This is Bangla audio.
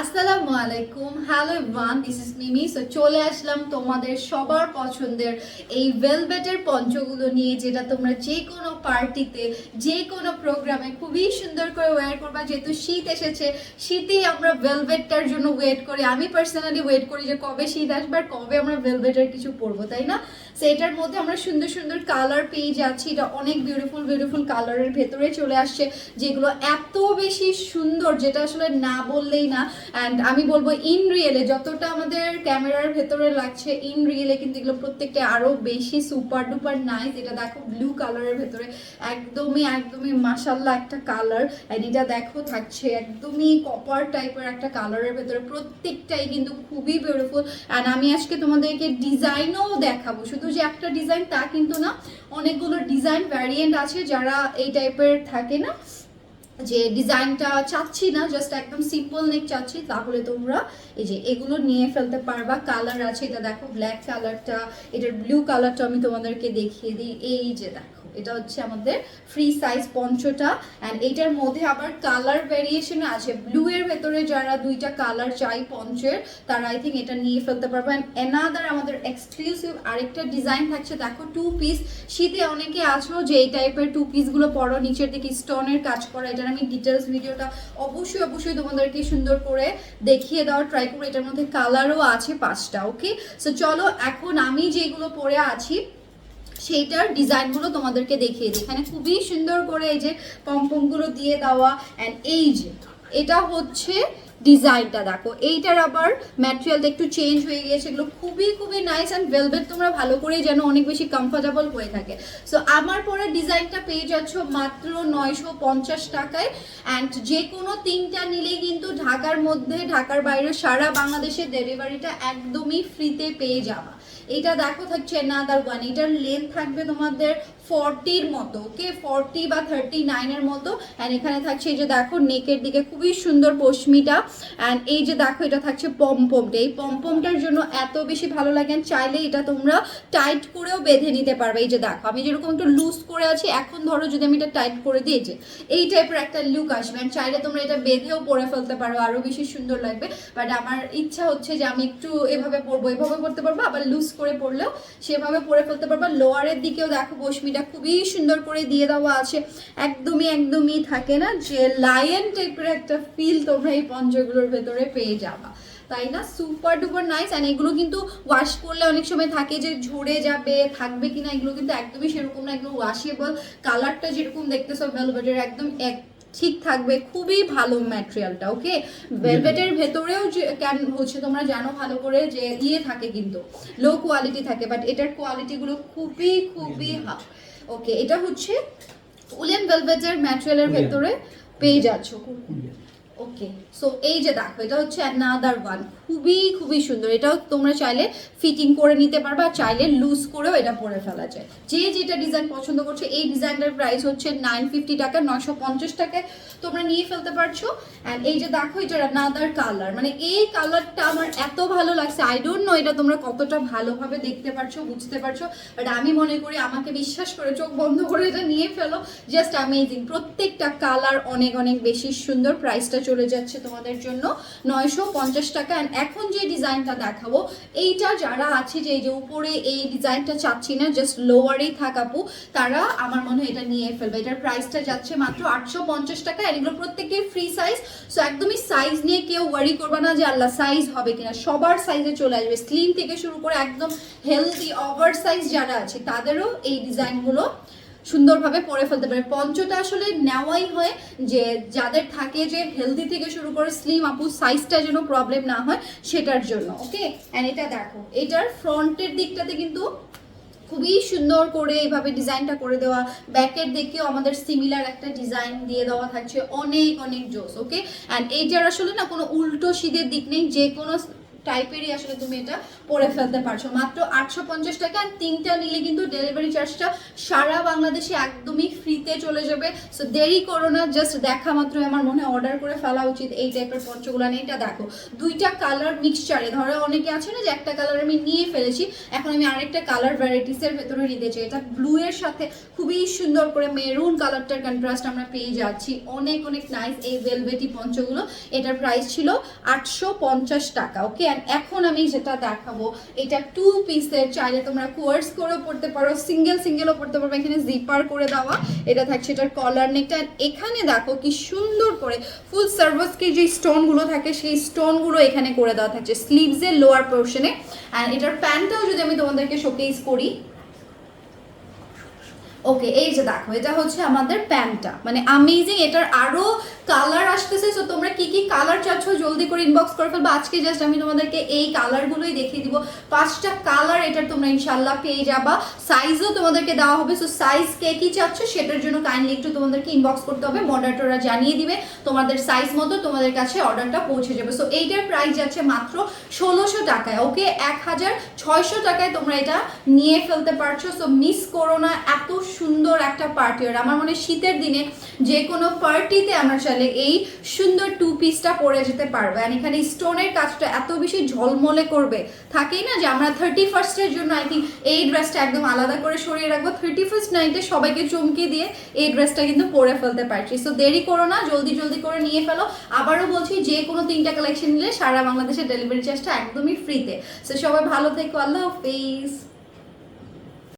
আসসালামু আলাইকুম, hello everyone, this is Mimi. So চলে আসলাম তোমাদের সবার পছন্দের এই ভেলভেটের পঞ্চগুলো নিয়ে, যেটা তোমরা যে কোনো পার্টিতে, যে কোনো প্রোগ্রামে খুবই সুন্দর করে ওয়্যার করবা। যেহেতু শীত এসেছে, শীতেই আমরা ভেলভেটটার জন্য ওয়েট করি। আমি পার্সোনালি ওয়েট করি যে কবে শীত আসবে আর কবে আমরা ভেলভেটের কিছু পরবো, তাই না? সো এটার মধ্যে আমরা সুন্দর সুন্দর কালার পেয়ে যাচ্ছি। এটা অনেক বিউটিফুল বিউটিফুল কালারের ভেতরে চলে আসছে, যেগুলো এত বেশি সুন্দর যেটা আসলে না বললেই না। অ্যান্ড আমি বলবো ইন রিয়েলে যতটা আমাদের ক্যামেরার ভেতরে লাগছে, ইন রিয়েলে কিন্তু এগুলো প্রত্যেকটা আরো বেশি সুপার ডুপার নাইস। এটা দেখো ব্লু কালারের ভেতরে একদমই একদমই মাশাল্লাহ একটা কালার। অ্যান্ড এটা দেখো থাকছে একদমই কপার টাইপের একটা কালারের ভেতরে, প্রত্যেকটাই কিন্তু খুবই বিউটিফুল। অ্যান্ড আমি আজকে তোমাদেরকে ডিজাইনও দেখাবো, শুধু যে একটা ডিজাইন তা কিন্তু না, অনেকগুলো ডিজাইন ভ্যারিয়েন্ট আছে। যারা এই টাইপের থাকে না, যে ডিজাইনটা চাচ্ছি না, জাস্ট একদম সিম্পল নেক চাচ্ছি, তাহলে তোমরা এই যে এগুলো নিয়ে ফেলতে পারবা। কালার আছে, এটা দেখো ব্ল্যাক কালারটা, এটার ব্লু কালারটা আমি তোমাদেরকে দেখিয়ে দিই। এই যে দেখো, এটা হচ্ছে আমাদের ফ্রি সাইজ পঞ্চটা। অ্যান্ড এইটার মধ্যে আবার কালার ভেরিয়েশন আছে। ব্লু এর ভেতরে যারা দুইটা কালার চাই পঞ্চের, তারা আই থিঙ্ক এটা নিয়ে ফেলতে পারবে। অ্যান্ড এনাদার আমাদের এক্সক্লুসিভ আরেকটা ডিজাইন থাকছে, দেখো টু পিস। শীতে অনেকে আছো যে এই টাইপের টু পিসগুলো পরো, নিচের দিকে স্টোনের কাজ করা। এটার আমি ডিটেলস ভিডিওটা অবশ্যই অবশ্যই তোমাদেরকে সুন্দর করে দেখিয়ে দেওয়ার ট্রাই করবো। এটার মধ্যে কালারও আছে 5টা। ওকে, সো চলো এখন আমি যেগুলো পরে আছি সেইটার ডিজাইনগুলো তোমাদেরকে দেখিয়ে দিই। এখানে খুবই সুন্দর করে এই যে পমপমগুলো দিয়ে দেওয়া। অ্যান্ড এই যে এটা হচ্ছে ডিজাইনটা, দেখো এইটার আবার ম্যাটেরিয়ালটা একটু চেঞ্জ হয়ে গিয়েছে। এগুলো খুবই খুবই নাইস। অ্যান্ড ভেলভেট তোমরা ভালো করেই যেন অনেক বেশি কমফোর্টেবল হয়ে থাকে। সো আমার পরে ডিজাইনটা পেয়ে যাচ্ছ মাত্র 950 টাকায়। অ্যান্ড যে কোনো 3টা নিলেই কিন্তু ঢাকার মধ্যে, ঢাকার বাইরে সারা বাংলাদেশে ডেলিভারিটা একদমই ফ্রিতে পেয়ে যাওয়া। এটা দেখো থাকছে নাদার ওয়ান। এটার লেন্থ থাকবে তোমাদের 40-র মতো। ওকে, 40 বা 39-এর মতো। অ্যান্ড এখানে থাকছে এই যে দেখো নেকের দিকে খুবই সুন্দর পশমিটা। অ্যান্ড এই যে দেখো এটা থাকছে পমপমটা। এই পমপমটার জন্য এত বেশি ভালো লাগে। চাইলে এটা তোমরা টাইট করেও বেঁধে নিতে পারবে। এই যে দেখো আমি যেরকম একটু লুজ করে আছি, এখন ধরো যদি আমি এটা টাইট করে দিই, যে এই টাইপের একটা লুক আসবে। অ্যান্ড চাইলে তোমরা এটা বেঁধেও পরে ফেলতে পারো, আরো বেশি সুন্দর লাগবে। বাট আমার ইচ্ছা হচ্ছে যে আমি একটু এভাবে পরবো, এভাবে পরতে পারবো, আবার লুজ করে পরলেও সেভাবে পরে ফেলতে পারবা। লোয়ারের দিকেও দেখো পশমিটা খুবই সুন্দর করে দিয়ে দেওয়া আছে। একদমই একদমই থাকে না যে লায়ন টাইপের একটা ফিল তোমরা এই পঞ্চগুলোর ভেতরে পেয়ে যাবা, তাই না? Super duper nice. অ্যান্ড এগুলো কিন্তু ওয়াশ করলে অনেক সময় থাকে যে ঝরে যাবে, থাকবে কিনা, এগুলো কিন্তু একদমই সেরকম না, একদম ওয়াশেবল। কালারটা যেরকম দেখতেছো ভেলভেটের একদম এক ঠিক থাকবে, খুবই ভালো ম্যাটেরিয়ালটা। ওকে, ভেলভেটের ভেতরেও যে কেন হচ্ছে তোমরা জানো ভালো করে যে ইয়ে থাকে, কিন্তু লো কোয়ালিটি থাকে, বাট এটার কোয়ালিটিগুলো খুবই খুবই ওকে। এটা হচ্ছে উলেন ভেলভেটের ম্যাটেরিয়ালের ভেতরে পেয়ে যাচ্ছ। ওকে, সো এই যে দেখো এটা হচ্ছে অ্যানাদার ওয়ান, খুবই খুবই সুন্দর। এটাও তোমরা চাইলে ফিটিং করে নিতে পারবা, চাইলে লুজ করেও এটা পরে ফেলা যায়। যে যেটা ডিজাইন পছন্দ করছো, এই ডিজাইনটার প্রাইস হচ্ছে 950 টাকা, 950 টাকায় তোমরা নিয়ে ফেলতে পারছো। অ্যান্ড এই যে দেখো এটার অ্যানাদার কালার, মানে এই কালারটা আমার এত ভালো লাগছে। আই ডোন্ট নো এটা তোমরা কতটা ভালোভাবে দেখতে পারছো, বুঝতে পারছো, বাট আমি মনে করি আমাকে বিশ্বাস করে চোখ বন্ধ করে এটা নিয়ে ফেলো, জাস্ট অ্যামেজিং। প্রত্যেকটা কালার অনেক অনেক বেশি সুন্দর। প্রাইসটা চলে যাচ্ছে তোমাদের জন্য 950 টাকা। অ্যান্ড এখন যে ডিজাইনটা দেখাবো, এইটা যারা আছে যে এই যে উপরে এই ডিজাইনটা চাচ্ছি না, জাস্ট লোয়ারেই থাকাপু, তারা আমার মনে হয় এটা নিয়ে ফেলবে। এটার প্রাইসটা যাচ্ছে মাত্র 850 টাকা। এগুলো প্রত্যেকটাই ফ্রি সাইজ। সো একদমই সাইজ নিয়ে কেউ ওয়ারি করবে না যে আল্লাহ সাইজ হবে কিনা, সবার সাইজে চলে আসবে। স্লিম থেকে শুরু করে একদম হেলদি ওভার সাইজ যারা আছে তাদেরও এই ডিজাইনগুলো সুন্দরভাবে পরে ফেলতে পারে। পঞ্চটা আসলে নেওয়াই হয় যে যাদের থাকে যে হেলদি থেকে শুরু করে স্লিম, আপু সাইজটা যেন প্রবলেম না হয় সেটার জন্য। ওকে, অ্যান্ড এটা দেখো এটার ফ্রন্টের দিকটাতে কিন্তু খুবই সুন্দর করে এইভাবে ডিজাইনটা করে দেওয়া। ব্যাকের দিকেও আমাদের সিমিলার একটা ডিজাইন দিয়ে দেওয়া থাকছে, অনেক অনেক জোস। ওকে, অ্যান্ড এইটার আসলে না কোনো উল্টো সিধের দিক নেই, যে কোনো টাইপেরই আসলে তুমি এটা পরে ফেলতে পারছো মাত্র 850 টাকা। আর 3টা নিলে কিন্তু ডেলিভারি চার্জটা সারা বাংলাদেশে একদমই ফ্রিতে চলে যাবে। সো দেরি করো না, জাস্ট দেখা মাত্র আমার মনে হয় অর্ডার করে ফেলা উচিত এই টাইপের পঞ্চগুলো নিয়ে। এটা দেখো 2টা কালার মিক্সচারে, ধরো অনেকে আছে না যে একটা কালার আমি নিয়ে ফেলেছি, এখন আমি আরেকটা কালার ভ্যারাইটিসের ভেতরে নিতে চাই। এটা ব্লু এর সাথে খুবই সুন্দর করে মেরুন কালারটার কন্ট্রাস্ট আমরা পেয়ে যাচ্ছি। অনেক অনেক নাইস এই ভেলভেটি পঞ্চগুলো। এটার প্রাইস ছিল 850 টাকা। ওকে, অ্যান্ড এখন আমি যেটা দেখাবো এটা 2 পিসের, চাইলে তোমরা কোয়ার্স করেও পড়তে পারো, সিঙ্গেলও পড়তে পারবে। এখানে জিপার করে দেওয়া এটা থাকছে, এটার কলার নেকটা। এখানে দেখো কি সুন্দর করে ফুল সার্ভাসকে যে স্টোনগুলো থাকে সেই স্টোনগুলো এখানে করে দেওয়া থাকছে স্লিভসের লোয়ার পোর্শনে। অ্যান্ড এটার প্যান্টটাও যদি আমি তোমাদেরকে শোকেস করি, ওকে এই যে দেখো এটা হচ্ছে আমাদের প্যান্টটা, মানে অ্যামেজিং। এটার আরো কালার আসতেছে, সো তোমরা কি কি কালার চাচ্ছ জলদি করে ইনবক্স করে ফেলবো। আজকে জাস্ট আমি তোমাদেরকে এই কালারগুলোই দেখিয়ে দিব, 5টা কালার এটার তোমরা ইনশাল্লাহ পেয়ে যাবা। সাইজও তোমাদেরকে দেওয়া হবে, সো সাইজ কে কি চাচ্ছ সেটার জন্য কাইন্ডলি একটু তোমাদেরকে ইনবক্স করতে হবে, মডারেটররা জানিয়ে দিবে তোমাদের সাইজ মতো তোমাদের কাছে অর্ডারটা পৌঁছে যাবে। সো এইটার প্রাইস যাচ্ছে মাত্র 1600 টাকায়। ওকে, 1600 টাকায় তোমরা এটা নিয়ে ফেলতে পারছো। সো মিস করো না, এত সুন্দর একটা পার্টি ওয়ার। আমার মনে হয় শীতের দিনে যে কোনো পার্টিতে আমরা চাইলে এই সুন্দর 2 পিসটা পরে যেতে পারবো। আর এখানে স্টোনের কাজটা এত বেশি ঝলমলে করবে, থাকেই না যে আমরা 31st-এর জন্য আই থিঙ্ক এই ড্রেসটা একদম আলাদা করে সরিয়ে রাখবো, 31st নাইটে সবাইকে চমকে দিয়ে এই ড্রেসটা কিন্তু পরে ফেলতে পারছি। সো দেরি করো না, জলদি করে নিয়ে ফেলো। আবারও বলছি যে কোনো 3টা কালেকশন নিলে সারা বাংলাদেশের ডেলিভারি চার্জটা একদমই ফ্রিতে। সো সবাই ভালো থেকো, আল্লাহ হাফেজ।